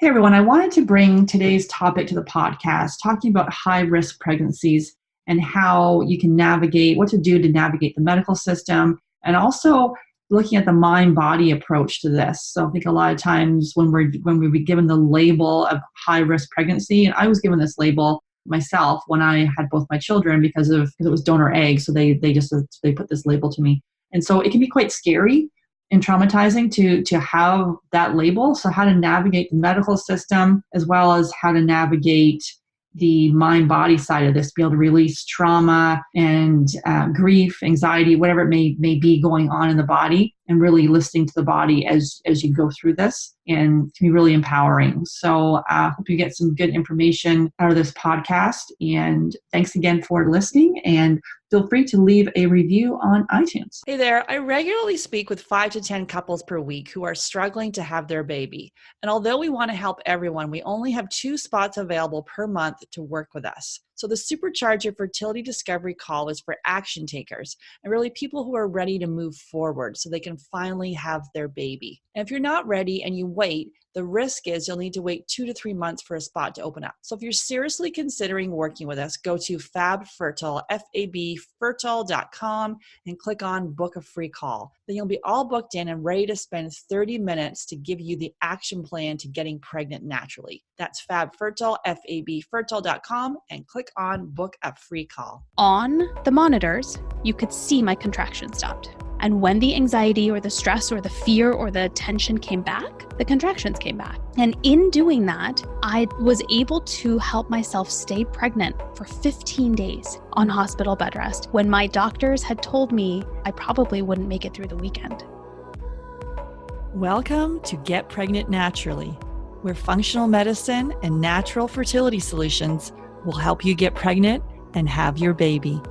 Hey everyone, I wanted to bring today's topic to the podcast, talking about high-risk pregnancies and how you can navigate, what to do to navigate the medical system, and also looking at the mind-body approach to this. So I think a lot of times when we given the label of high-risk pregnancy, and I was given this label myself when I had both my children because it was donor egg, so they put this label to me, and so it can be quite scary and traumatizing to have that label. So how to navigate the medical system as well as how to navigate the mind-body side of this, be able to release trauma and grief, anxiety, whatever it may be going on in the body, and really listening to the body as you go through this, and it can be really empowering. So I hope you get some good information out of this podcast, and thanks again for listening, and feel free to leave a review on iTunes. Hey there, I regularly speak with 5 to 10 couples per week who are struggling to have their baby. And although we want to help everyone, we only have 2 spots available per month to work with us. So the Supercharge Your Fertility Discovery call is for action takers and really people who are ready to move forward so they can finally have their baby. And if you're not ready and you wait, the risk is you'll need to wait 2 to 3 months for a spot to open up. So if you're seriously considering working with us, go to FabFertile, FabFertile.com, and click on book a free call. Then you'll be all booked in and ready to spend 30 minutes to give you the action plan to getting pregnant naturally. That's FabFertile, FabFertile.com, and click on book a free call. On the monitors, you could see my contraction stopped. And when the anxiety or the stress or the fear or the tension came back, the contractions came back. And in doing that, I was able to help myself stay pregnant for 15 days on hospital bed rest when my doctors had told me I probably wouldn't make it through the weekend. Welcome to Get Pregnant Naturally, where functional medicine and natural fertility solutions will help you get pregnant and have your baby.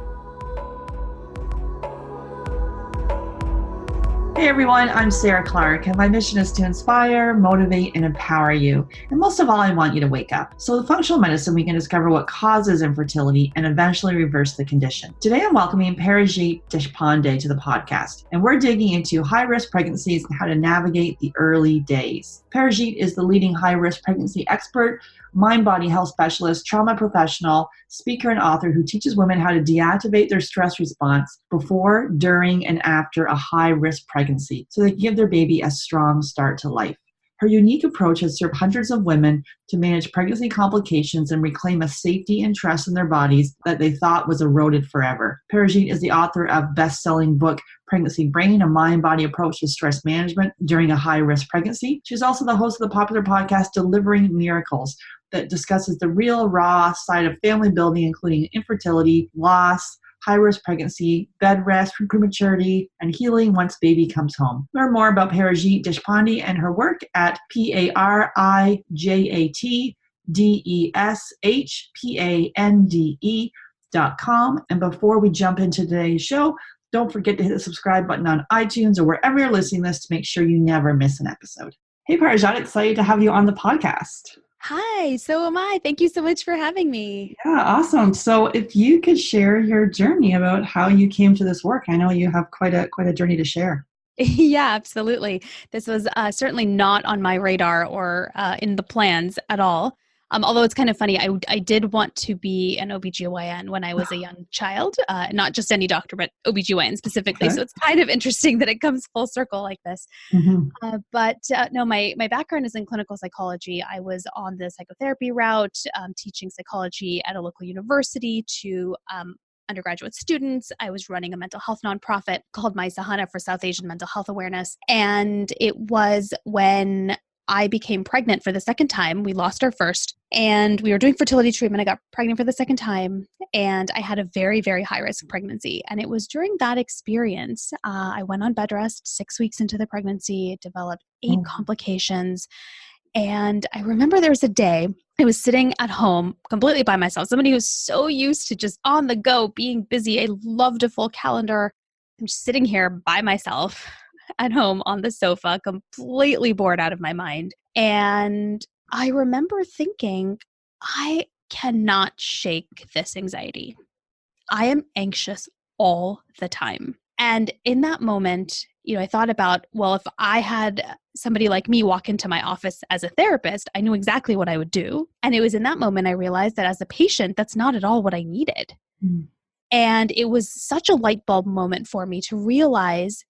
Hey everyone, I'm Sarah Clark, and my mission is to inspire, motivate, and empower you. And most of all, I want you to wake up. So with functional medicine, we can discover what causes infertility and eventually reverse the condition. Today, I'm welcoming Parijat Deshpande to the podcast, and we're digging into high-risk pregnancies and how to navigate the early days. Parijat is the leading high-risk pregnancy expert, mind-body health specialist, trauma professional, speaker, and author who teaches women how to deactivate their stress response before, during, and after a high-risk pregnancy so they can give their baby a strong start to life. Her unique approach has served hundreds of women to manage pregnancy complications and reclaim a safety and trust in their bodies that they thought was eroded forever. Parijat is the author of bestselling book, Pregnancy Brain, a mind-body approach to stress management during a high-risk pregnancy. She's also the host of the popular podcast, Delivering Miracles, that discusses the real, raw side of family building, including infertility, loss, high-risk pregnancy, bed rest, prematurity, and healing once baby comes home. Learn more about Parijat Deshpande and her work at ParijatDeshpande.com. And before we jump into today's show, don't forget to hit the subscribe button on iTunes or wherever you're listening to this to make sure you never miss an episode. Hey Parijat, excited to have you on the podcast. Hi, so am I. Thank you so much for having me. Yeah, awesome. So if you could share your journey about how you came to this work. I know you have quite a journey to share. Yeah, absolutely. This was certainly not on my radar or in the plans at all. Although it's kind of funny, I did want to be an OBGYN when I was a young child, not just any doctor, but OBGYN specifically. Okay. So it's kind of interesting that it comes full circle like this. Mm-hmm. But no, my background is in clinical psychology. I was on the psychotherapy route, teaching psychology at a local university to undergraduate students. I was running a mental health nonprofit called My Sahana for South Asian Mental Health Awareness. And it was when I became pregnant for the second time. We lost our first, and we were doing fertility treatment. I got pregnant for the second time, and I had a very, very high-risk pregnancy. And it was during that experience, I went on bed rest 6 weeks into the pregnancy, developed 8 complications. And I remember there was a day I was sitting at home completely by myself, somebody who's so used to just on the go, being busy. I loved a full calendar. I'm just sitting here by myself at home on the sofa, completely bored out of my mind. And I remember thinking, I cannot shake this anxiety. I am anxious all the time. And in that moment, I thought about, well, if I had somebody like me walk into my office as a therapist, I knew exactly what I would do. And it was in that moment I realized that as a patient, that's not at all what I needed. Mm. And it was such a light bulb moment for me to realize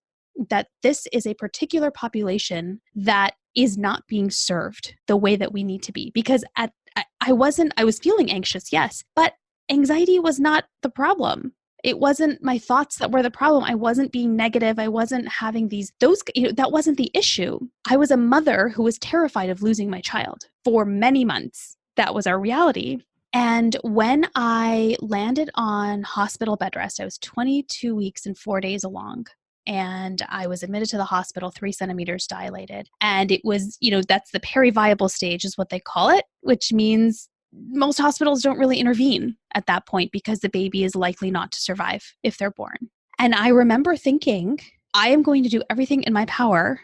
that this is a particular population that is not being served the way that we need to be. Because I was feeling anxious, yes, but anxiety was not the problem. It wasn't my thoughts that were the problem. I wasn't being negative. I wasn't having that wasn't the issue. I was a mother who was terrified of losing my child for many months. That was our reality. And when I landed on hospital bed rest, I was 22 weeks and 4 days along. And I was admitted to the hospital, 3 centimeters dilated. And it was, that's the periviable stage is what they call it, which means most hospitals don't really intervene at that point because the baby is likely not to survive if they're born. And I remember thinking, I am going to do everything in my power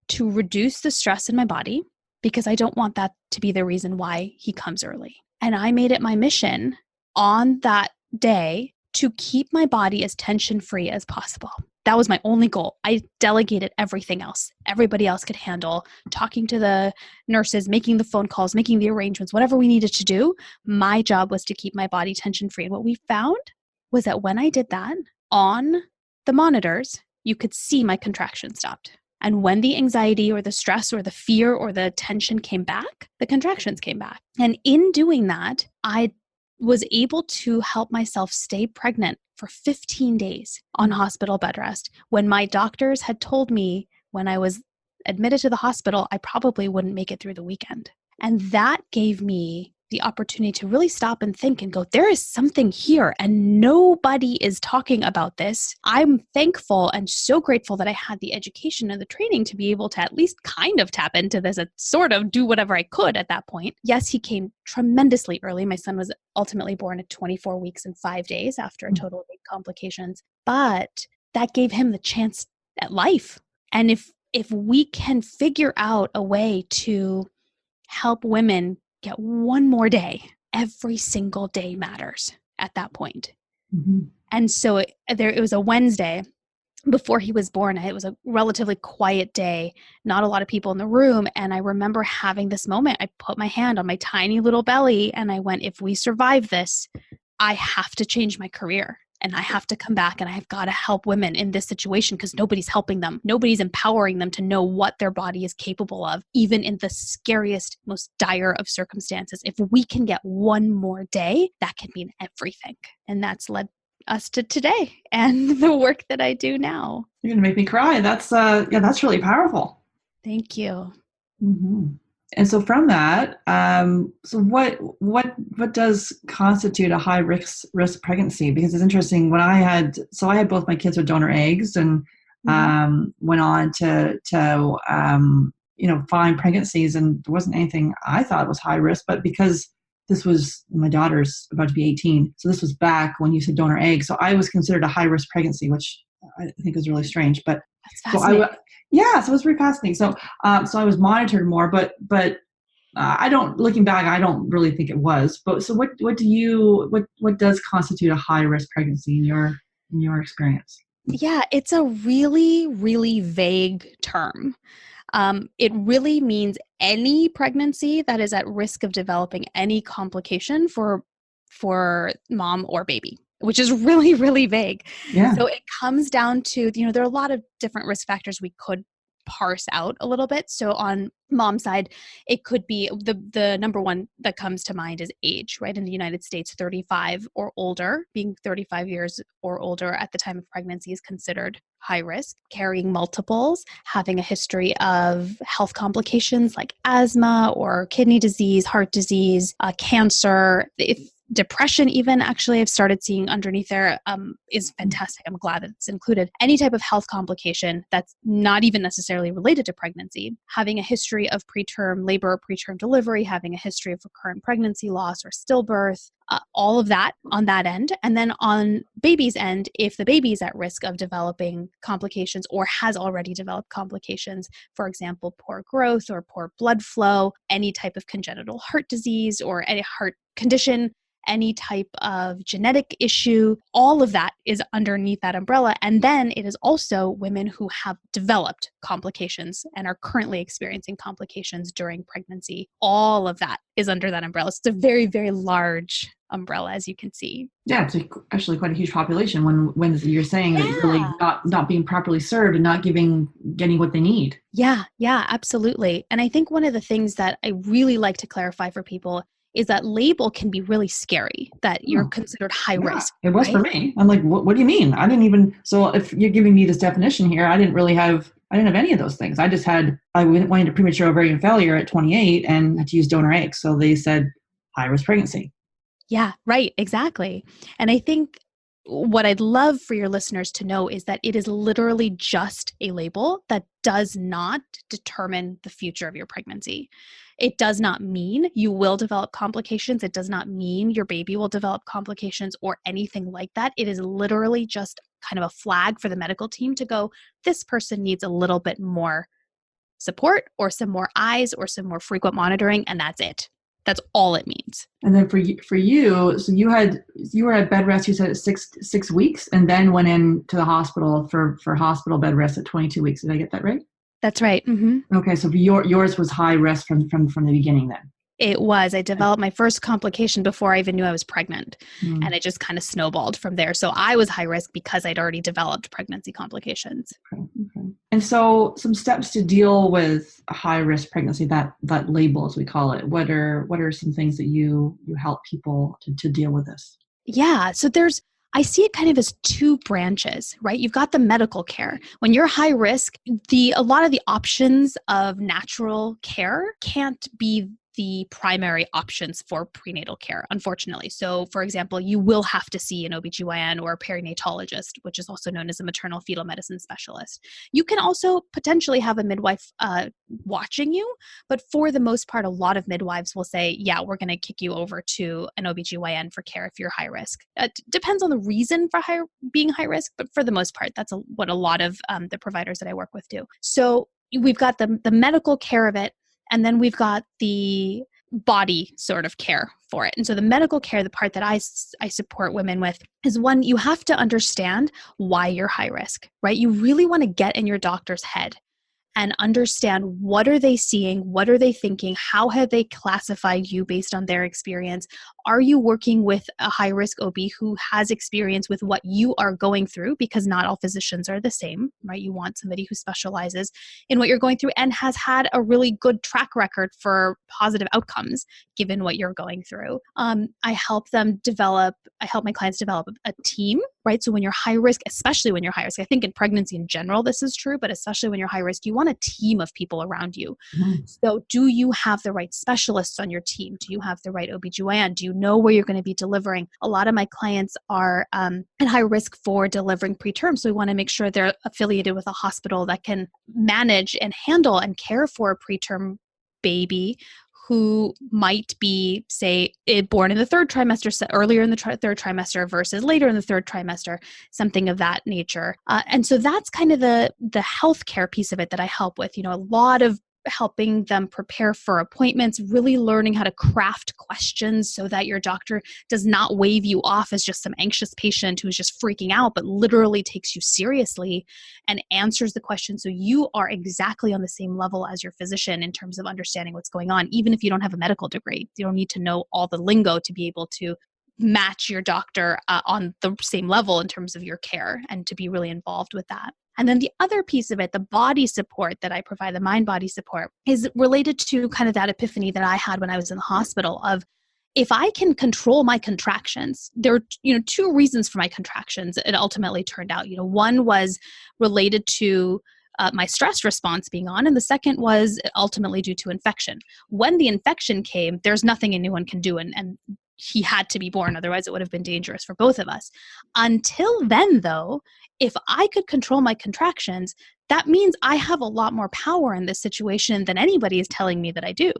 to reduce the stress in my body because I don't want that to be the reason why he comes early. And I made it my mission on that day to keep my body as tension-free as possible. That was my only goal. I delegated everything else. Everybody else could handle talking to the nurses, making the phone calls, making the arrangements, whatever we needed to do. My job was to keep my body tension-free. And what we found was that when I did that, on the monitors, you could see my contraction stopped. And when the anxiety or the stress or the fear or the tension came back, the contractions came back. And in doing that, I was able to help myself stay pregnant for 15 days on hospital bed rest when my doctors had told me when I was admitted to the hospital, I probably wouldn't make it through the weekend. And that gave me the opportunity to really stop and think and go, there is something here and nobody is talking about this. I'm thankful and so grateful that I had the education and the training to be able to at least kind of tap into this and sort of do whatever I could at that point. Yes, he came tremendously early. My son was ultimately born at 24 weeks and 5 days after a total of 8 complications, but that gave him the chance at life. And if we can figure out a way to help women get one more day, every single day matters at that point. Mm-hmm. And so it was a Wednesday before he was born. It was a relatively quiet day, not a lot of people in the room. And I remember having this moment. I put my hand on my tiny little belly and I went, if we survive this, I have to change my career. And I have to come back and I've got to help women in this situation because nobody's helping them. Nobody's empowering them to know what their body is capable of, even in the scariest, most dire of circumstances. If we can get one more day, that can mean everything. And that's led us to today and the work that I do now. You're going to make me cry. That's really powerful. Thank you. Mm-hmm. And so from that, so what does constitute a high risk pregnancy? Because it's interesting. When I had both my kids with donor eggs, and went on to find pregnancies, and there wasn't anything I thought was high risk, but because this was my daughter's about to be 18, so this was back when you said donor eggs, so I was considered a high risk pregnancy, which I think is really strange, but. That's fascinating. So it was very fascinating. So I was monitored more, but looking back, I don't really think it was. But so what does constitute a high risk pregnancy in your experience? Yeah, it's a really, really vague term. It really means any pregnancy that is at risk of developing any complication for mom or baby, which is really, really vague. Yeah. So it comes down to, there are a lot of different risk factors we could parse out a little bit. So on mom's side, it could be the number one that comes to mind is age, right? In the United States, 35 or older, being 35 years or older at the time of pregnancy is considered high risk. Carrying multiples, having a history of health complications like asthma or kidney disease, heart disease, cancer, depression even, actually, I've started seeing underneath there is fantastic. I'm glad that it's included. Any type of health complication that's not even necessarily related to pregnancy, having a history of preterm labor or preterm delivery, having a history of recurrent pregnancy loss or stillbirth, all of that on that end. And then on baby's end, if the baby is at risk of developing complications or has already developed complications, for example, poor growth or poor blood flow, any type of congenital heart disease or any heart condition, any type of genetic issue, all of that is underneath that umbrella. And then it is also women who have developed complications and are currently experiencing complications during pregnancy. All of that is under that umbrella. So it's a very, very large umbrella, as you can see. Yeah, it's actually quite a huge population when you're saying that really not being properly served and not getting what they need. Yeah, absolutely. And I think one of the things that I really like to clarify for people is that label can be really scary, that you're considered high risk. It was, right? For me. I'm like, what do you mean? I didn't even, so if you're giving me this definition here, I didn't have any of those things. I went into premature ovarian failure at 28 and had to use donor eggs. So they said high risk pregnancy. Yeah, right. Exactly. And I think what I'd love for your listeners to know is that it is literally just a label that does not determine the future of your pregnancy. It does not mean you will develop complications. It does not mean your baby will develop complications or anything like that. It is literally just kind of a flag for the medical team to go, this person needs a little bit more support or some more eyes or some more frequent monitoring, and that's it. That's all it means. And then for you, so you were at bed rest, you said at six weeks, and then went into the hospital for hospital bed rest at 22 weeks. Did I get that right? That's right. Mm-hmm. Okay, so yours was high risk from the beginning then. It was. I developed my first complication before I even knew I was pregnant. And it just kind of snowballed from there. So I was high risk because I'd already developed pregnancy complications. Okay. And so some steps to deal with a high risk pregnancy, that label as we call it. What are some things that you help people to deal with this? Yeah. So I see it kind of as two branches, right? You've got the medical care. When you're high risk, a lot of the options of natural care can't be the primary options for prenatal care, unfortunately. So, for example, you will have to see an OBGYN or a perinatologist, which is also known as a maternal fetal medicine specialist. You can also potentially have a midwife watching you, but for the most part, a lot of midwives will say, yeah, we're going to kick you over to an OBGYN for care if you're high risk. It depends on the reason for being high risk, but for the most part, that's what a lot of the providers that I work with do. So we've got the medical care of it, and then we've got the body sort of care for it. And so the medical care, the part that I support women with is one, you have to understand why you're high risk, right? You really want to get in your doctor's head and understand what are they seeing, what are they thinking, how have they classified you based on their experience? Are you working with a high-risk OB who has experience with what you are going through? Because not all physicians are the same, right? You want somebody who specializes in what you're going through and has had a really good track record for positive outcomes given what you're going through. I help my clients develop a team, right? So when you're high risk, especially when you're high risk, I think in pregnancy in general, this is true, but especially when you're high risk, you want a team of people around you. Mm-hmm. So do you have the right specialists on your team? Do you have the right OBGYN? Do you know where you're going to be delivering? A lot of my clients are at high risk for delivering preterm. So we want to make sure they're affiliated with a hospital that can manage and handle and care for a preterm baby who might be, say, born in the third trimester, earlier in the third trimester versus later in the third trimester, something of that nature. And so that's kind of the healthcare piece of it that I help with. A lot of helping them prepare for appointments, really learning how to craft questions so that your doctor does not wave you off as just some anxious patient who's just freaking out, but literally takes you seriously and answers the question so you are exactly on the same level as your physician in terms of understanding what's going on, even if you don't have a medical degree. You don't need to know all the lingo to be able to match your doctor on the same level in terms of your care and to be really involved with that. And then the other piece of it, the body support that I provide, the mind-body support, is related to kind of that epiphany that I had when I was in the hospital of, if I can control my contractions, there are two reasons for my contractions. It ultimately turned out, one was related to my stress response being on, and the second was ultimately due to infection. When the infection came, there's nothing anyone can do, and he had to be born, otherwise it would have been dangerous for both of us. Until then, though, if I could control my contractions, that means I have a lot more power in this situation than anybody is telling me that I do.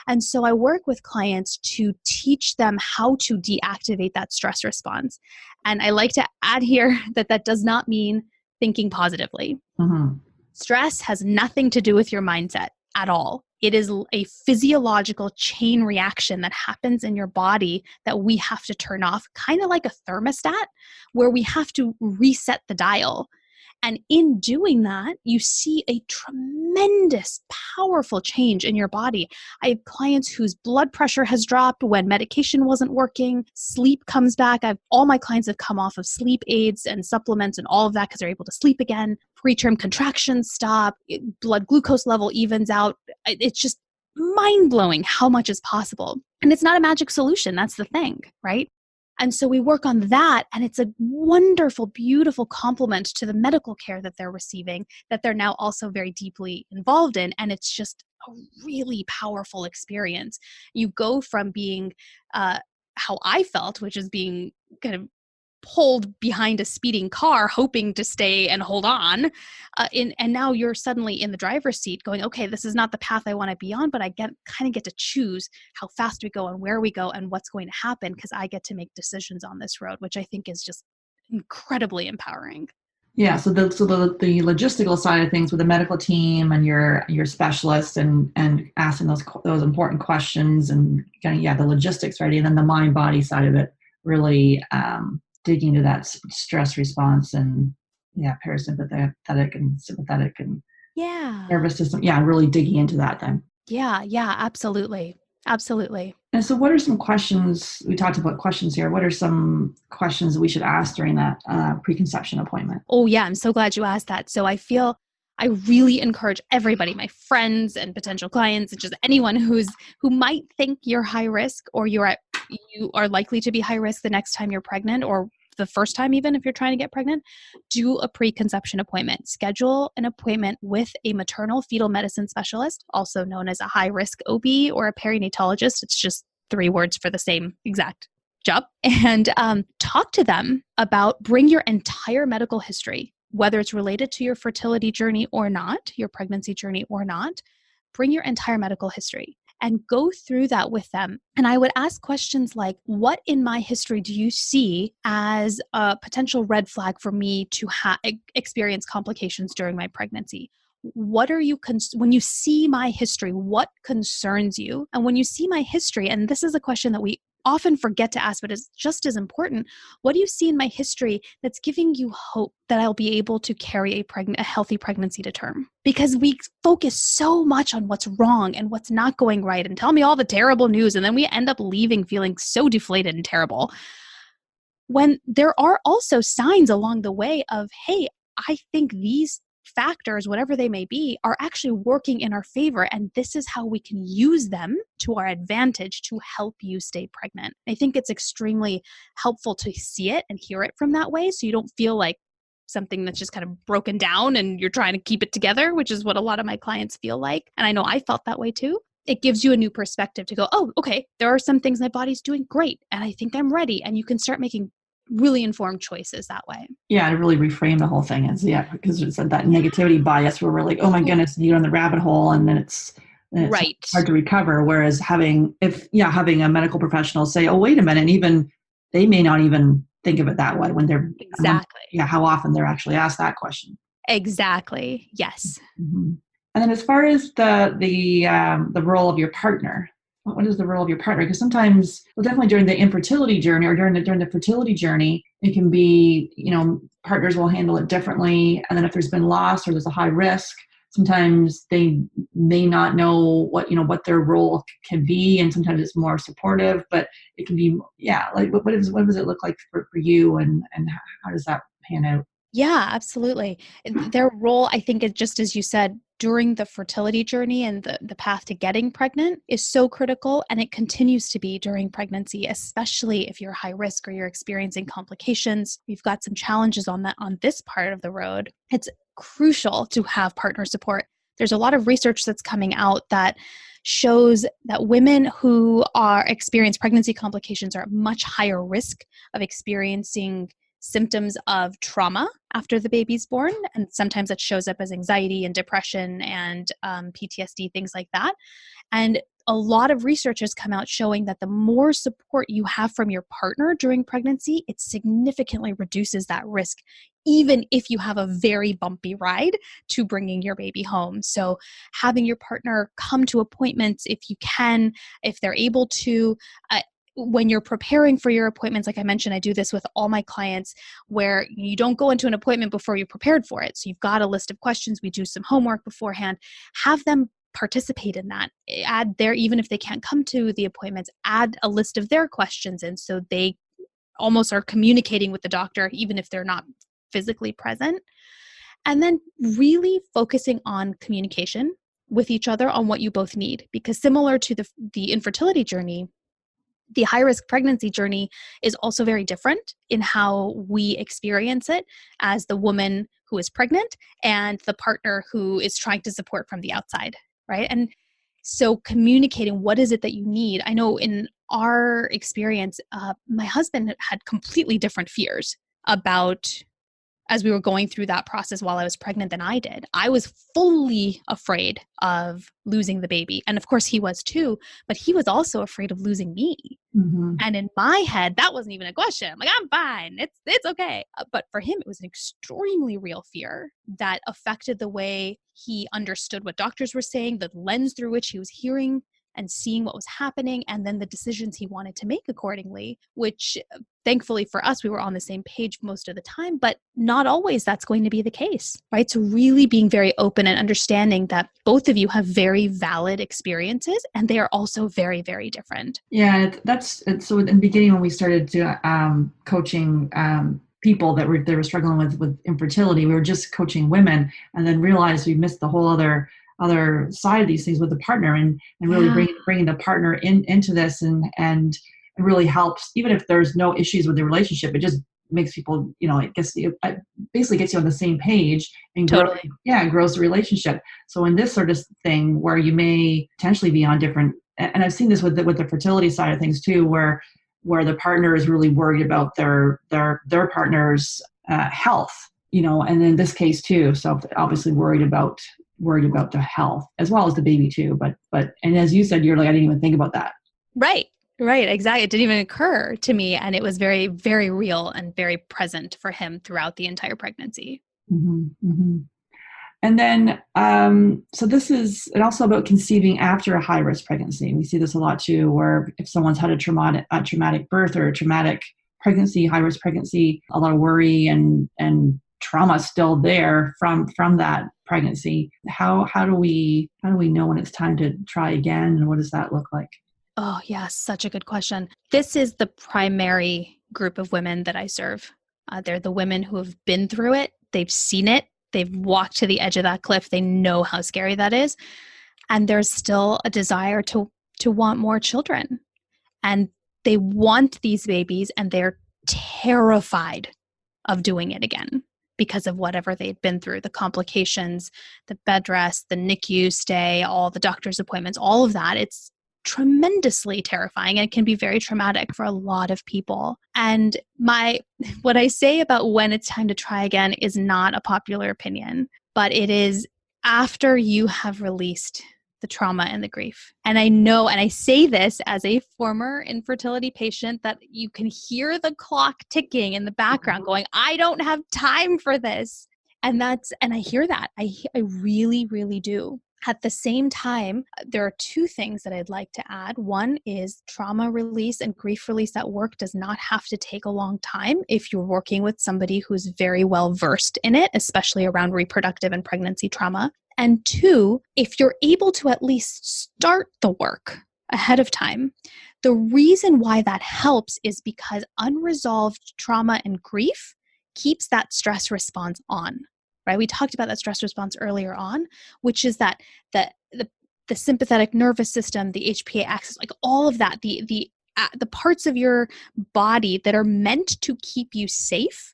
And so I work with clients to teach them how to deactivate that stress response. And I like to add here that does not mean thinking positively. Mm-hmm. Stress has nothing to do with your mindset at all. It is a physiological chain reaction that happens in your body that we have to turn off, kind of like a thermostat, where we have to reset the dial. And in doing that, you see a tremendous, powerful change in your body. I have clients whose blood pressure has dropped when medication wasn't working, sleep comes back. All my clients have come off of sleep aids and supplements and all of that because they're able to sleep again. Preterm contractions stop, blood glucose level evens out. It's just mind-blowing how much is possible. And it's not a magic solution. That's the thing, right? And so we work on that, and it's a wonderful, beautiful complement to the medical care that they're receiving, that they're now also very deeply involved in. And it's just a really powerful experience. You go from being how I felt, which is being kind of pulled behind a speeding car, hoping to stay and hold on. And now you're suddenly in the driver's seat going, okay, this is not the path I want to be on, but I kind of get to choose how fast we go and where we go and what's going to happen because I get to make decisions on this road, which I think is just incredibly empowering. Yeah, so the logistical side of things with the medical team and your specialists and asking those important questions and kind of the logistics, right? And then the mind body side of it really digging into that stress response and parasympathetic and sympathetic and nervous system. Yeah, really digging into that then. Yeah, absolutely. Absolutely. And so what are some questions, we talked about questions here, what are some questions that we should ask during that preconception appointment? Oh yeah, I'm so glad you asked that. So I really encourage everybody, my friends and potential clients, and just anyone who might think you're high risk or you are likely to be high risk the next time you're pregnant or the first time even if you're trying to get pregnant, do a preconception appointment. Schedule an appointment with a maternal fetal medicine specialist, also known as a high-risk OB or a perinatologist. It's just 3 words for the same exact job. And talk to them about, bring your entire medical history, whether it's related to your fertility journey or not, your pregnancy journey or not. Bring your entire medical history and go through that with them. And I would ask questions like, what in my history do you see as a potential red flag for me to experience complications during my pregnancy? What are you, when you see my history, what concerns you? And when you see my history, and this is a question that we often forget to ask, but is just as important. What do you see in my history that's giving you hope that I'll be able to carry a healthy pregnancy to term? Because we focus so much on what's wrong and what's not going right and tell me all the terrible news. And then we end up leaving feeling so deflated and terrible. When there are also signs along the way of, hey, I think these factors, whatever they may be, are actually working in our favor. And this is how we can use them to our advantage to help you stay pregnant. I think it's extremely helpful to see it and hear it from that way. So you don't feel like something that's just kind of broken down and you're trying to keep it together, which is what a lot of my clients feel like. And I know I felt that way too. It gives you a new perspective to go, oh, okay, there are some things my body's doing great. And I think I'm ready. And you can start making really informed choices that way. Yeah, to really reframe the whole thing is, because it's that negativity bias where we're like, oh my goodness, you're in the rabbit hole and then it's right. hard to recover. Whereas having a medical professional say, oh, wait a minute, and even they may not even think of it that way when they're how often they're actually asked that question. Exactly. Yes. Mm-hmm. And then as far as the role of your partner, what is the role of your partner? Because sometimes, definitely during the infertility journey or during the fertility journey, it can be, partners will handle it differently. And then if there's been loss or there's a high risk, sometimes they may not know what their role can be. And sometimes it's more supportive, but it can be, like what does it look like for you and how does that pan out? Yeah, absolutely. Their role, I think, is just as you said, during the fertility journey and the path to getting pregnant is so critical, and it continues to be during pregnancy, especially if you're high risk or you're experiencing complications. We've got some challenges on this part of the road. It's crucial to have partner support. There's a lot of research that's coming out that shows that women who experience pregnancy complications are at much higher risk of experiencing symptoms of trauma after the baby's born. And sometimes that shows up as anxiety and depression and PTSD, things like that. And a lot of research has come out showing that the more support you have from your partner during pregnancy, it significantly reduces that risk, even if you have a very bumpy ride to bringing your baby home. So having your partner come to appointments if you can, if they're able to, when you're preparing for your appointments, like I mentioned, I do this with all my clients where you don't go into an appointment before you're prepared for it. So you've got a list of questions. We do some homework beforehand. Have them participate in that. Add their, even if they can't come to the appointments, add a list of their questions in so they almost are communicating with the doctor, even if they're not physically present. And then really focusing on communication with each other on what you both need. Because similar to the infertility journey, the high-risk pregnancy journey is also very different in how we experience it as the woman who is pregnant and the partner who is trying to support from the outside, right? And so communicating what is it that you need. I know in our experience, my husband had completely different fears about as we were going through that process while I was pregnant than I did. I was fully afraid of losing the baby. And of course he was too, but he was also afraid of losing me. Mm-hmm. And in my head, that wasn't even a question. Like, I'm fine. It's okay. But for him, it was an extremely real fear that affected the way he understood what doctors were saying, the lens through which he was hearing and seeing what was happening, and then the decisions he wanted to make accordingly, which thankfully for us, we were on the same page most of the time, but not always that's going to be the case, right? So really being very open and understanding that both of you have very valid experiences and they are also very, very different. Yeah, so in the beginning when we started coaching people that were struggling with infertility, we were just coaching women, and then realized we missed the whole other side of these things with the partner, and really bringing the partner into this, and it really helps. Even if there's no issues with the relationship, it just makes people, it basically gets you on the same page and Totally. grows the relationship. So in this sort of thing where you may potentially be on different, and I've seen this with the fertility side of things too, where the partner is really worried about their partner's health, and in this case too. So obviously worried about the health as well as the baby too. But and as you said, you're like, I didn't even think about that. Right. Exactly. It didn't even occur to me. And it was very, very real and very present for him throughout the entire pregnancy. Mm-hmm, mm-hmm. And then, so this is also about conceiving after a high-risk pregnancy. We see this a lot too, where if someone's had a traumatic birth or a traumatic pregnancy, high-risk pregnancy, a lot of worry and trauma still there from that pregnancy. How do we know when it's time to try again, and what does that look like? Oh, yeah, such a good question. This is the primary group of women that I serve. They're the women who have been through it. They've seen it. They've walked to the edge of that cliff. They know how scary that is. And there's still a desire to want more children. And they want these babies, and they're terrified of doing it again because of whatever they'd been through, the complications, the bed rest, the NICU stay, all the doctor's appointments, all of that. It's tremendously terrifying, and it can be very traumatic for a lot of people. And what I say about when it's time to try again is not a popular opinion, but it is after you have released the trauma and the grief. And I know, and I say this as a former infertility patient, that you can hear the clock ticking in the background going, I don't have time for this. And I hear that. I really, really do. At the same time, there are two things that I'd like to add. One is trauma release and grief release at work does not have to take a long time if you're working with somebody who's very well versed in it, especially around reproductive and pregnancy trauma. And two, if you're able to at least start the work ahead of time, the reason why that helps is because unresolved trauma and grief keeps that stress response on. Right? We talked about that stress response earlier on, which is that the sympathetic nervous system, the HPA axis, like all of that, the parts of your body that are meant to keep you safe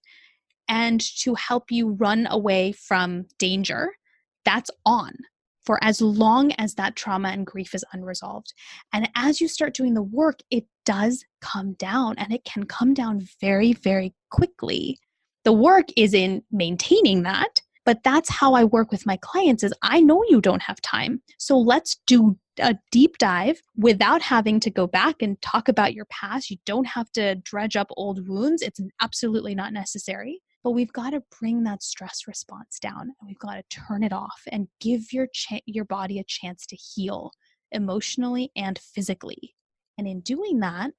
and to help you run away from danger, that's on for as long as that trauma and grief is unresolved. And as you start doing the work, it does come down, and it can come down very, very quickly. The work is in maintaining that, but that's how I work with my clients is I know you don't have time. So let's do a deep dive without having to go back and talk about your past. You don't have to dredge up old wounds. It's absolutely not necessary. but we've got to bring that stress response down and we've got to turn it off and give your body a chance to heal emotionally and physically. And in doing that,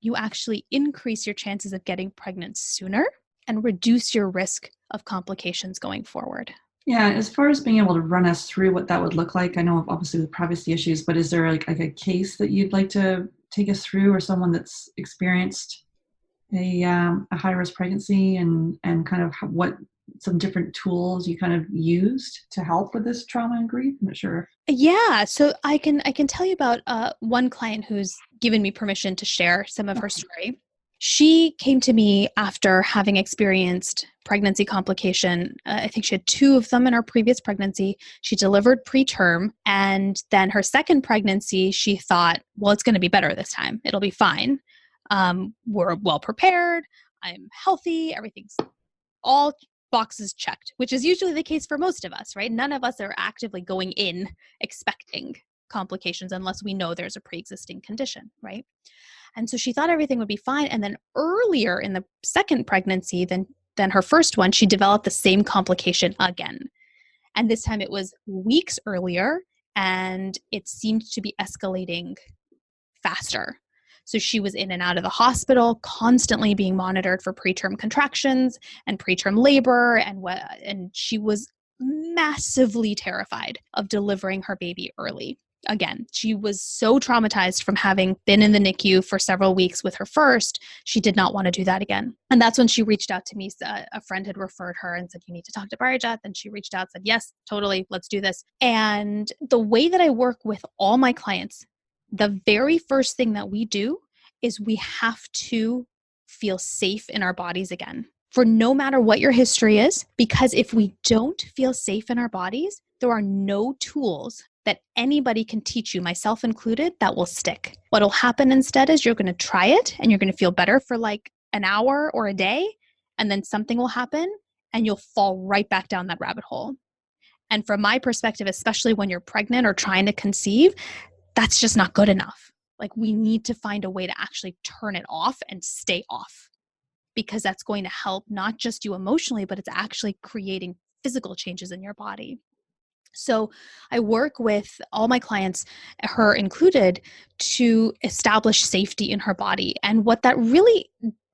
you actually increase your chances of getting pregnant sooner and reduce your risk of complications going forward. Yeah, as far as being able to run us through what that would look like, I know obviously with privacy issues, but is there like a case that you'd like to take us through, or someone that's experienced a high-risk pregnancy and kind of what some different tools you kind of used to help with this trauma and grief? I'm not sure. Yeah, so I can tell you about one client who's given me permission to share some of her story. She came to me after having experienced pregnancy complication. I think she had 2 of them in her previous pregnancy. She delivered preterm, and then her second pregnancy, she thought, well, it's going to be better this time. It'll be fine. We're well prepared. I'm healthy. Everything's all boxes checked, which is usually the case for most of us, right? None of us are actively going in expecting complications unless we know there's a pre-existing condition, right? And so she thought everything would be fine. And then earlier in the second pregnancy than her first one, she developed the same complication again. And this time it was weeks earlier, and it seemed to be escalating faster. So she was in and out of the hospital, constantly being monitored for preterm contractions and preterm labor, and she was massively terrified of delivering her baby early. Again, she was so traumatized from having been in the NICU for several weeks with her first, she did not want to do that again. And that's when she reached out to me. A friend had referred her and said, you need to talk to Parijat. And she reached out, said, yes, totally, let's do this. And the way that I work with all my clients, the very first thing that we do is we have to feel safe in our bodies again, for no matter what your history is, because if we don't feel safe in our bodies, there are no tools that anybody can teach you, myself included, that will stick. What'll happen instead is you're going to try it and you're going to feel better for like an hour or a day, and then something will happen and you'll fall right back down that rabbit hole. And from my perspective, especially when you're pregnant or trying to conceive, that's just not good enough. Like, we need to find a way to actually turn it off and stay off, because that's going to help not just you emotionally, but it's actually creating physical changes in your body. So I work with all my clients, her included, to establish safety in her body. And what that really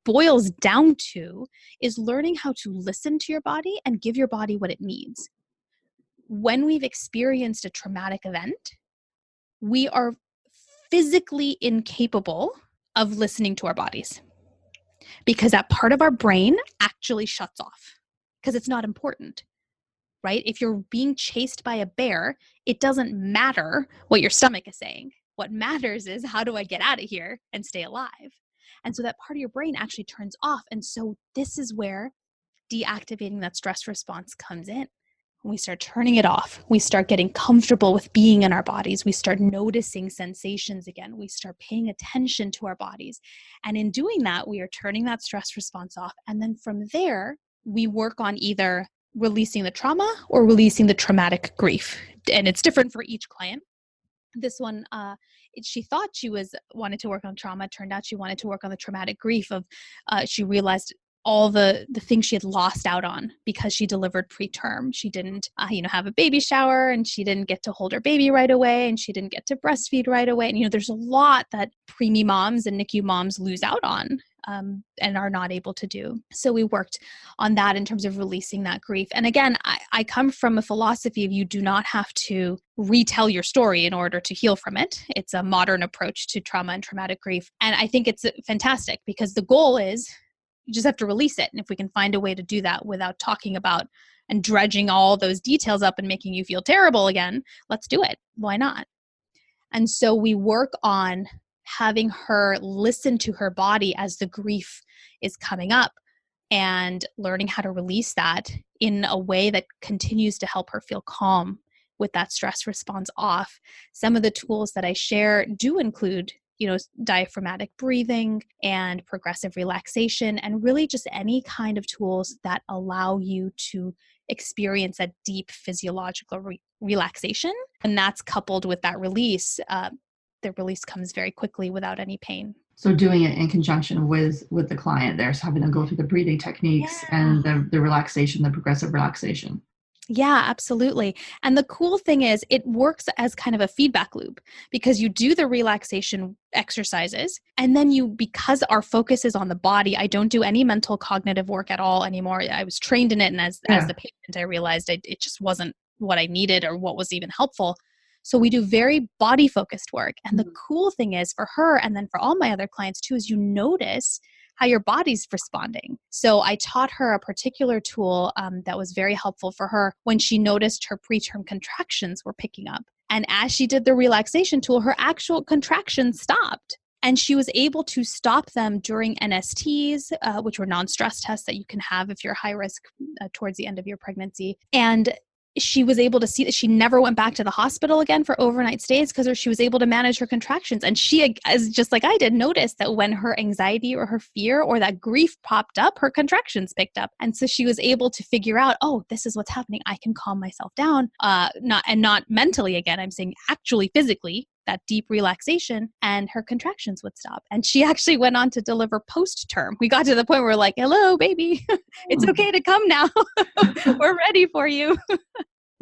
boils down to is learning how to listen to your body and give your body what it needs. When we've experienced a traumatic event, we are physically incapable of listening to our bodies, because that part of our brain actually shuts off because it's not important, right? If you're being chased by a bear, it doesn't matter what your stomach is saying. What matters is, how do I get out of here and stay alive? And so that part of your brain actually turns off. And so this is where deactivating that stress response comes in. When we start turning it off, we start getting comfortable with being in our bodies. We start noticing sensations again. We start paying attention to our bodies. And in doing that, we are turning that stress response off. And then from there, we work on either releasing the trauma or releasing the traumatic grief. And it's different for each client. This one, she thought she wanted to work on trauma. Turned out she wanted to work on the traumatic grief of, she realized all the things she had lost out on because she delivered preterm. She didn't, have a baby shower, and she didn't get to hold her baby right away, and she didn't get to breastfeed right away. And, there's a lot that preemie moms and NICU moms lose out on and are not able to do. So we worked on that in terms of releasing that grief. And again, I come from a philosophy of, you do not have to retell your story in order to heal from it. It's a modern approach to trauma and traumatic grief. And I think it's fantastic, because the goal is, you just have to release it. And if we can find a way to do that without talking about and dredging all those details up and making you feel terrible again, let's do it. Why not? And so we work on having her listen to her body as the grief is coming up, and learning how to release that in a way that continues to help her feel calm with that stress response off. Some of the tools that I share do include diaphragmatic breathing and progressive relaxation, and really just any kind of tools that allow you to experience a deep physiological relaxation. And that's coupled with that release. The release comes very quickly without any pain. So doing it in conjunction with the client there, so having them go through the breathing techniques and the relaxation, the progressive relaxation. Yeah, absolutely. And the cool thing is it works as kind of a feedback loop because you do the relaxation exercises and then because our focus is on the body, I don't do any mental cognitive work at all anymore. I was trained in it. And as the patient, I realized it just wasn't what I needed or what was even helpful. So we do very body focused work. And the cool thing is for her and then for all my other clients too, is you notice how your body's responding. So I taught her a particular tool that was very helpful for her when she noticed her preterm contractions were picking up. And as she did the relaxation tool, her actual contractions stopped. And she was able to stop them during NSTs, which were non-stress tests that you can have if you're high risk towards the end of your pregnancy. And she was able to see that she never went back to the hospital again for overnight stays because she was able to manage her contractions. And she, as just like I did, noticed that when her anxiety or her fear or that grief popped up, her contractions picked up. And so she was able to figure out, oh, this is what's happening. I can calm myself down, not mentally again. I'm saying actually physically, that deep relaxation, and her contractions would stop. And she actually went on to deliver post-term. We got to the point where we're like, hello, baby, it's okay to come now. We're ready for you.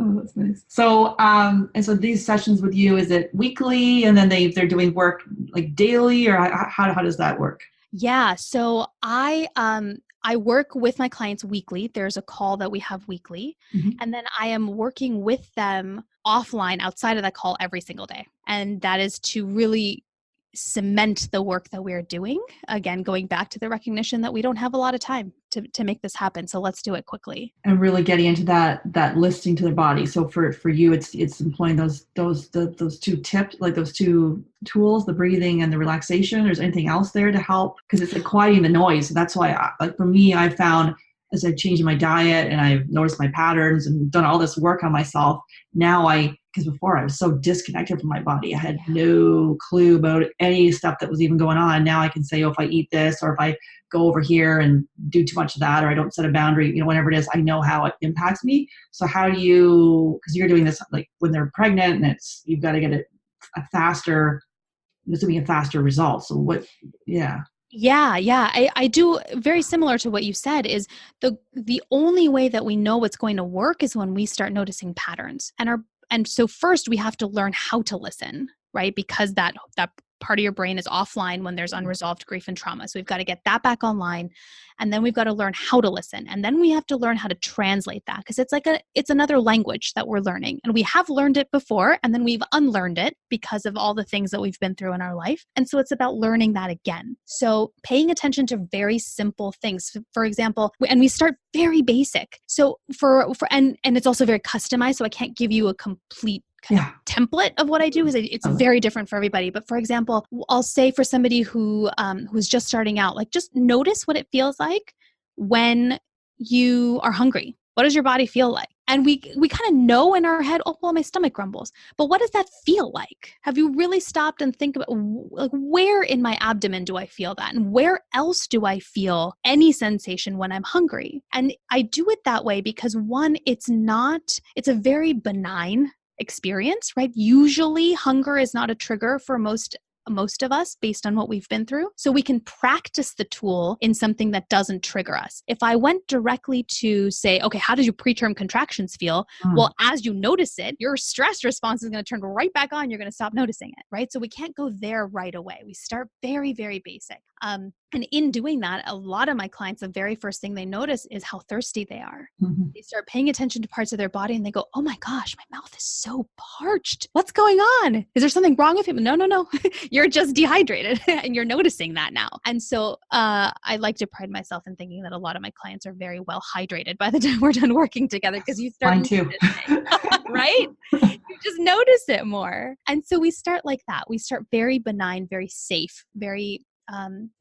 Oh, that's nice. So, and so these sessions with you, is it weekly and then they're doing work like daily, or how does that work? Yeah. So I work with my clients weekly. There's a call that we have weekly. And then I am working with them offline outside of that call every single day. And that is to really cement the work that we're doing. Again, going back to the recognition that we don't have a lot of time to make this happen. So let's do it quickly. And really getting into that listening to their body. So for you, it's employing those two tips, like those two tools, the breathing and the relaxation. There's anything else there to help? Because it's like quieting the noise. So that's why, like for me, I found as I've changed my diet and I've noticed my patterns and done all this work on myself, because before I was so disconnected from my body. I had no clue about any stuff that was even going on. Now I can say, oh, if I eat this, or if I go over here and do too much of that, or I don't set a boundary, whatever it is, I know how it impacts me. So how do you, because you're doing this like when they're pregnant and you've got to get a faster result. So what, yeah. Yeah. I do very similar to what you said is the only way that we know what's going to work is when we start noticing patterns. And so first we have to learn how to listen, right? Because that part of your brain is offline when there's unresolved grief and trauma. So we've got to get that back online. And then we've got to learn how to listen. And then we have to learn how to translate that because it's another language that we're learning. And we have learned it before, and then we've unlearned it because of all the things that we've been through in our life. And so it's about learning that again. So paying attention to very simple things. For example, and we start very basic. So and it's also very customized. So I can't give you a complete kind of template of what I do because it's very different for everybody. But for example, I'll say for somebody who's just starting out, like just notice what it feels like when you are hungry. What does your body feel like? And we kind of know in our head, oh, well, my stomach grumbles. But what does that feel like? Have you really stopped and think about like where in my abdomen do I feel that? And where else do I feel any sensation when I'm hungry? And I do it that way because one, it's a very benign experience, right? Usually hunger is not a trigger for most of us based on what we've been through. So we can practice the tool in something that doesn't trigger us. If I went directly to say, okay, how does your preterm contractions feel? Well, as you notice it, your stress response is going to turn right back on. You're going to stop noticing it, right? So we can't go there right away. We start very, very basic. And in doing that, a lot of my clients, the very first thing they notice is how thirsty they are. They start paying attention to parts of their body and they go, oh my gosh, my mouth is so parched. What's going on? Is there something wrong with you? No. You're just dehydrated and you're noticing that now. And so I like to pride myself in thinking that a lot of my clients are very well hydrated by the time we're done working together because you start noticing, right? You just notice it more. And so we start like that. We start very benign, very safe, very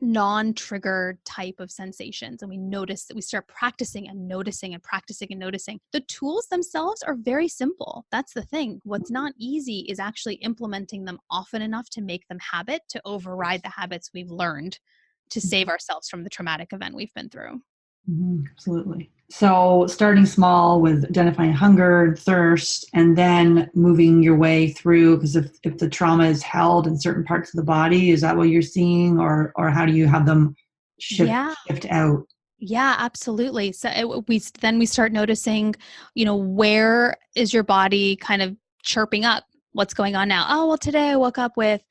non-trigger type of sensations. And we notice that we start practicing and noticing and practicing and noticing. The tools themselves are very simple. That's the thing. What's not easy is actually implementing them often enough to make them habit, to override the habits we've learned to save ourselves from the traumatic event we've been through. Absolutely. So starting small with identifying hunger, thirst, and then moving your way through, because if the trauma is held in certain parts of the body, is that what you're seeing, or how do you have them Yeah. shift out? Yeah, absolutely. So we start noticing, where is your body kind of chirping up? What's going on now? Oh, well, today I woke up with,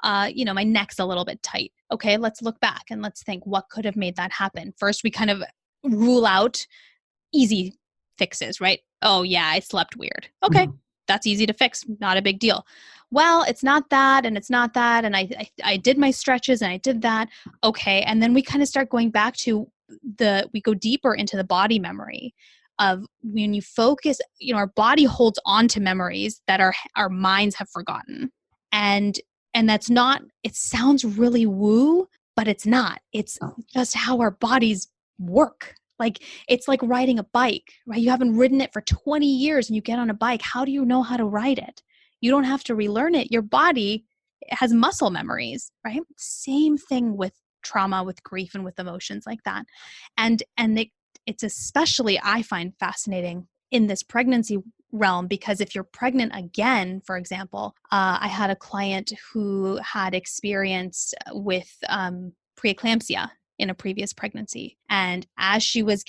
my neck's a little bit tight. Okay, let's look back and let's think what could have made that happen. First, we kind of rule out easy fixes, right? Oh, yeah, I slept weird. Okay, Mhm. that's easy to fix. Not a big deal. Well, it's not that, and it's not that, and I did my stretches, and I did that. Okay, and then we kind of start going back to we go deeper into the body memory of when you focus. Our body holds on to memories that our minds have forgotten, and that's not. It sounds really woo, but it's not. It's Oh, just how our bodies work. Like, it's like riding a bike, right? You haven't ridden it for 20 years and you get on a bike. How do you know how to ride it? You don't have to relearn it. Your body has muscle memories, right? Same thing with trauma, with grief, and with emotions like that. And it's especially, I find, fascinating in this pregnancy realm, because if you're pregnant again, for example, I had a client who had experience with preeclampsia in a previous pregnancy. And as she was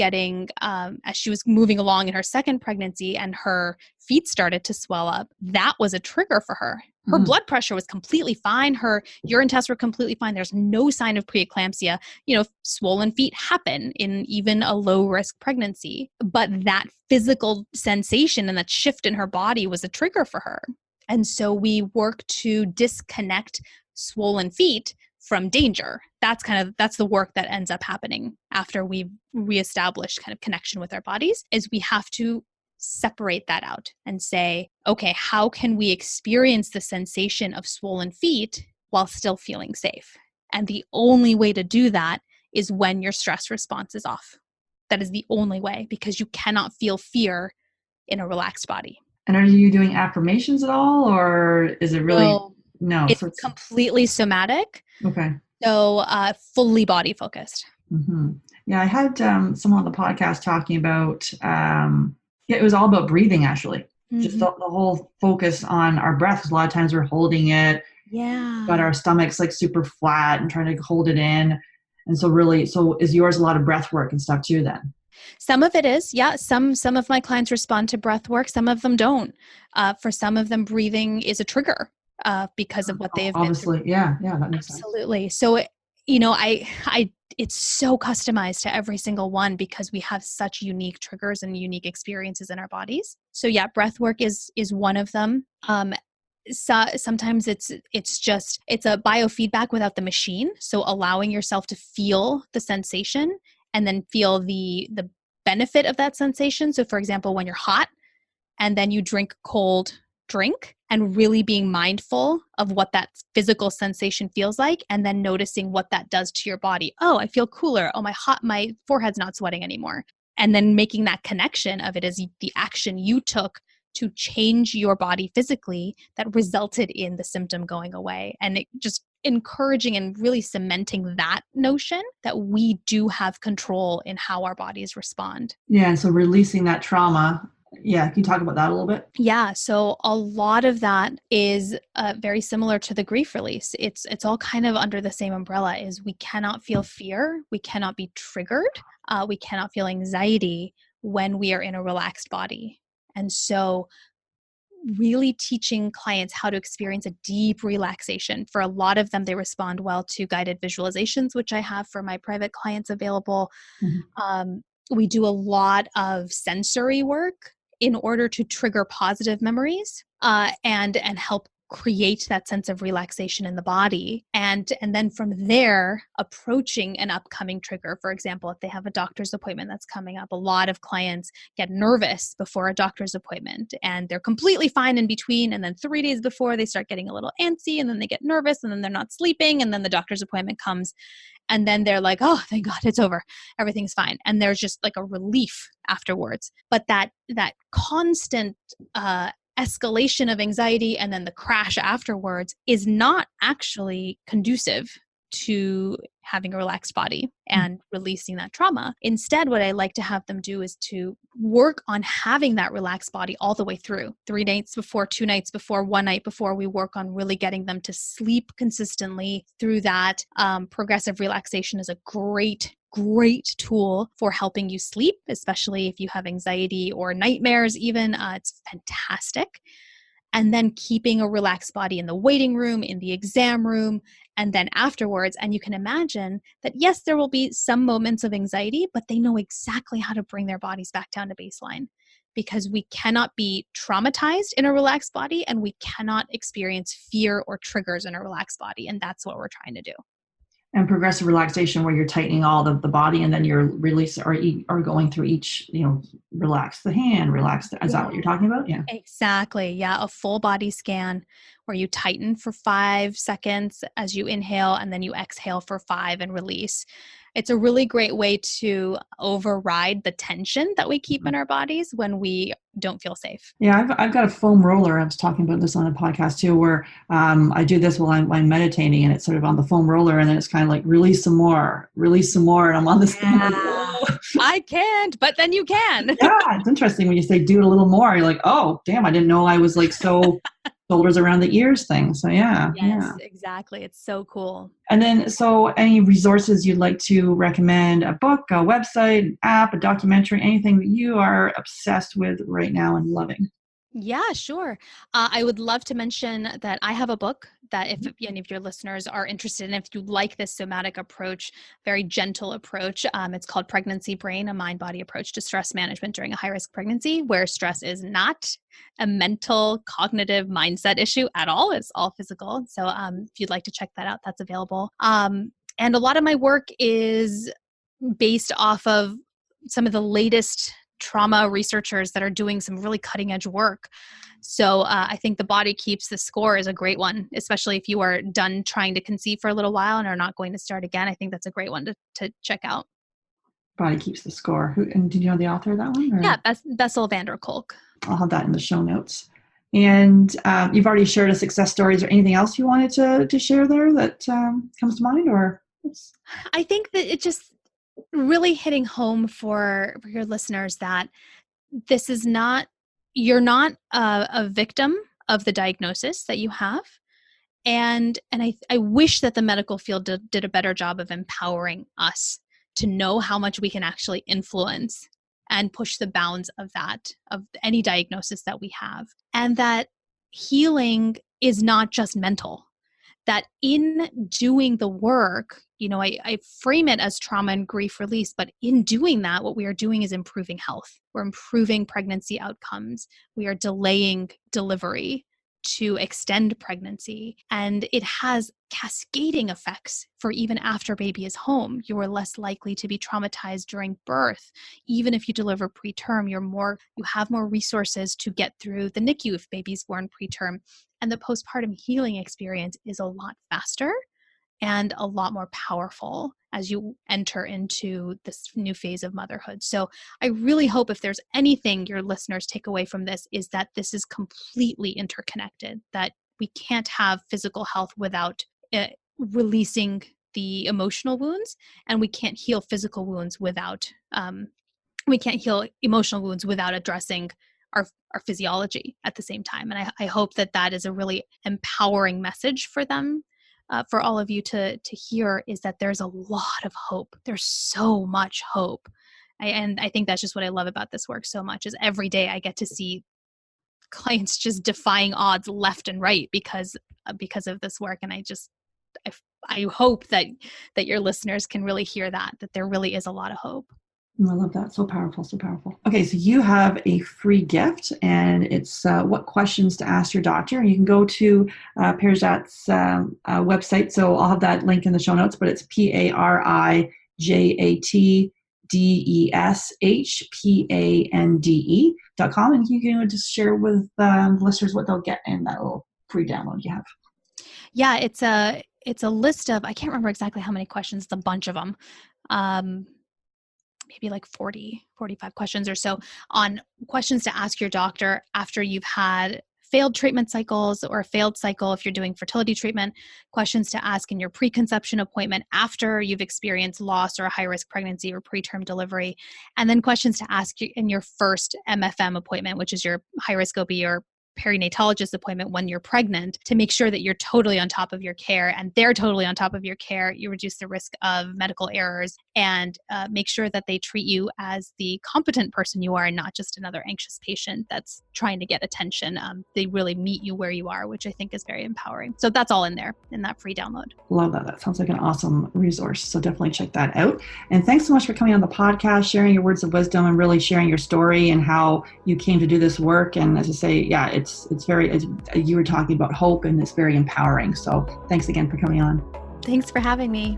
moving along in her second pregnancy and her feet started to swell up, that was a trigger for her. Her blood pressure was completely fine. Her urine tests were completely fine. There's no sign of preeclampsia. Swollen feet happen in even a low risk pregnancy. But that physical sensation and that shift in her body was a trigger for her. And so we work to disconnect swollen feet from danger. That's the work that ends up happening after we've reestablished kind of connection with our bodies, is we have to separate that out and say, okay, how can we experience the sensation of swollen feet while still feeling safe? And the only way to do that is when your stress response is off. That is the only way, because you cannot feel fear in a relaxed body. and are you doing affirmations at all, or is it really No, no? it's So it's completely somatic. okay. So fully body focused. Yeah, I had someone on the podcast talking about yeah, it was all about breathing actually. Just Mm-hmm. the whole focus on our breath. 'Cause a lot of times we're holding it, but Yeah. our stomach's like super flat and trying to hold it in. And so really, so is yours a lot of breath work and stuff too then? Some of it is, yeah. Some of my clients respond to breath work. Some of them don't. For some of them, breathing is a trigger because of what they have been through. Obviously, yeah, that makes sense. Absolutely. So, I, it's so customized to every single one because we have such unique triggers and unique experiences in our bodies. So, yeah, breath work is one of them. So sometimes it's a biofeedback without the machine, so allowing yourself to feel the sensation and then feel the benefit of that sensation. So for example, when you're hot and then you drink cold drink, and really being mindful of what that physical sensation feels like, and then noticing what that does to your body. Oh, I feel cooler. Oh, my forehead's not sweating anymore. And then making that connection of it as the action you took to change your body physically that resulted in the symptom going away. And it just encouraging and really cementing that notion that we do have control in how our bodies respond. Yeah, and so releasing that trauma. Yeah, can you talk about that a little bit? Yeah, so a lot of that is very similar to the grief release. It's all kind of under the same umbrella. Is we cannot feel fear, we cannot be triggered, we cannot feel anxiety when we are in a relaxed body. And so really teaching clients how to experience a deep relaxation. For a lot of them, they respond well to guided visualizations, which I have for my private clients available. Mhm. We do a lot of sensory work in order to trigger positive memories and help create that sense of relaxation in the body, and then from there approaching an upcoming trigger. For example, if they have a doctor's appointment that's coming up, a lot of clients get nervous before a doctor's appointment and they're completely fine in between, and then 3 days before they start getting a little antsy, and then they get nervous, and then they're not sleeping, and then the doctor's appointment comes, and then they're like, oh, thank God, it's over, everything's fine, and there's just like a relief afterwards. But that constant escalation of anxiety and then the crash afterwards is not actually conducive to having a relaxed body and releasing that trauma. Instead, what I like to have them do is to work on having that relaxed body all the way through. 3 nights before, 2 nights before, 1 night before. We work on really getting them to sleep consistently through that. Progressive relaxation is a great tool for helping you sleep, especially if you have anxiety or nightmares even. It's fantastic. And then keeping a relaxed body in the waiting room, in the exam room, and then afterwards. And you can imagine that, yes, there will be some moments of anxiety, but they know exactly how to bring their bodies back down to baseline, because we cannot be traumatized in a relaxed body, and we cannot experience fear or triggers in a relaxed body. And that's what we're trying to do. And progressive relaxation, where you're tightening all the body, and then you're releasing or going through each, relax the hand, relax is that what you're talking about? Yeah. Exactly. Yeah. A full body scan where you tighten for 5 seconds as you inhale, and then you exhale for 5 and release. It's a really great way to override the tension that we keep in our bodies when we don't feel safe. Yeah, I've got a foam roller. I was talking about this on a podcast too, where I do this while I'm meditating, and it's sort of on the foam roller, and then it's kind of like release some more, and I'm on this thing like, whoa. I can't, but then you can. Yeah, it's interesting when you say do it a little more. You're like, oh, damn, I didn't know I was like so shoulders around the ears thing. So yeah, Yes, exactly. It's so cool. And then, so any resources you'd like to recommend, a book, a website, an app, a documentary, anything that you are obsessed with right now and loving? Yeah, sure. I would love to mention that I have a book that if any of your listeners are interested in, if you like this somatic approach, very gentle approach, it's called Pregnancy Brain, a mind-body approach to stress management during a high-risk pregnancy, where stress is not a mental, cognitive mindset issue at all. It's all physical. So if you'd like to check that out, that's available. And a lot of my work is based off of some of the latest trauma researchers that are doing some really cutting edge work. So I think The Body Keeps the Score is a great one, especially if you are done trying to conceive for a little while and are not going to start again. I think that's a great one to check out. Body Keeps the Score. And did you know the author of that one? Or? Yeah, Bessel van der Kolk. I'll have that in the show notes. And you've already shared a success stories, or anything else you wanted to share there that comes to mind? Or I think that it just really hitting home for your listeners that this is not, you're not a victim of the diagnosis that you have. And I wish that the medical field did a better job of empowering us to know how much we can actually influence and push the bounds of that, of any diagnosis that we have. And that healing is not just mental. That in doing the work, I frame it as trauma and grief release, but in doing that, what we are doing is improving health. We're improving pregnancy outcomes. We are delaying delivery to extend pregnancy. And it has cascading effects for even after baby is home. You are less likely to be traumatized during birth. Even if you deliver preterm, you have more resources to get through the NICU if baby's born preterm. And the postpartum healing experience is a lot faster and a lot more powerful as you enter into this new phase of motherhood. So I really hope if there's anything your listeners take away from this, is that this is completely interconnected, that we can't have physical health without releasing the emotional wounds, and we can't heal physical wounds without, we can't heal emotional wounds without addressing our physiology at the same time. And I hope that is a really empowering message for them. For all of you to hear, is that there's a lot of hope. There's so much hope. And I think that's just what I love about this work so much, is every day I get to see clients just defying odds left and right because of this work. And I hope that your listeners can really hear that there really is a lot of hope. I love that. So powerful, so powerful. Okay, so you have a free gift, and it's what questions to ask your doctor. And you can go to Parijat's website. So I'll have that link in the show notes, but it's ParijatDeshpande.com. And you can just share with listeners what they'll get in that little free download you have. Yeah, it's a list of, I can't remember exactly how many questions, it's a bunch of them. Maybe like 40, 45 questions or so on questions to ask your doctor after you've had failed treatment cycles or a failed cycle if you're doing fertility treatment, questions to ask in your preconception appointment after you've experienced loss or a high-risk pregnancy or preterm delivery, and then questions to ask in your first MFM appointment, which is your high-risk OB or perinatologist appointment when you're pregnant, to make sure that you're totally on top of your care and they're totally on top of your care. You reduce the risk of medical errors and make sure that they treat you as the competent person you are and not just another anxious patient that's trying to get attention. They really meet you where you are, which I think is very empowering. So that's all in there in that free download. Love that. That sounds like an awesome resource. So definitely check that out. And thanks so much for coming on the podcast, sharing your words of wisdom and really sharing your story and how you came to do this work. And as I say, yeah, it's very, as you were talking about hope, and it's very empowering. So thanks again for coming on. Thanks for having me.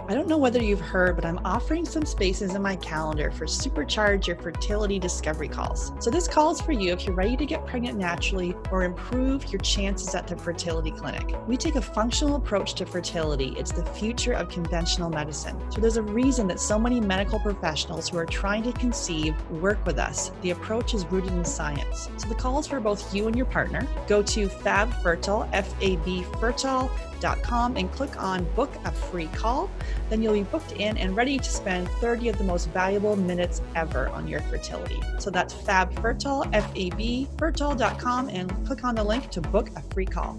I don't know whether you've heard, but I'm offering some spaces in my calendar for Supercharge Your Fertility Discovery Calls. So this call is for you if you're ready to get pregnant naturally or improve your chances at the fertility clinic. We take a functional approach to fertility. It's the future of conventional medicine. So there's a reason that so many medical professionals who are trying to conceive work with us. The approach is rooted in science. So the call is for both you and your partner. Go to FabFertile, FabFertile.com and click on book a free call. Then you'll be booked in and ready to spend 30 of the most valuable minutes ever on your fertility. So that's FabFertile, FabFertile.com, and click on the link to book a free call.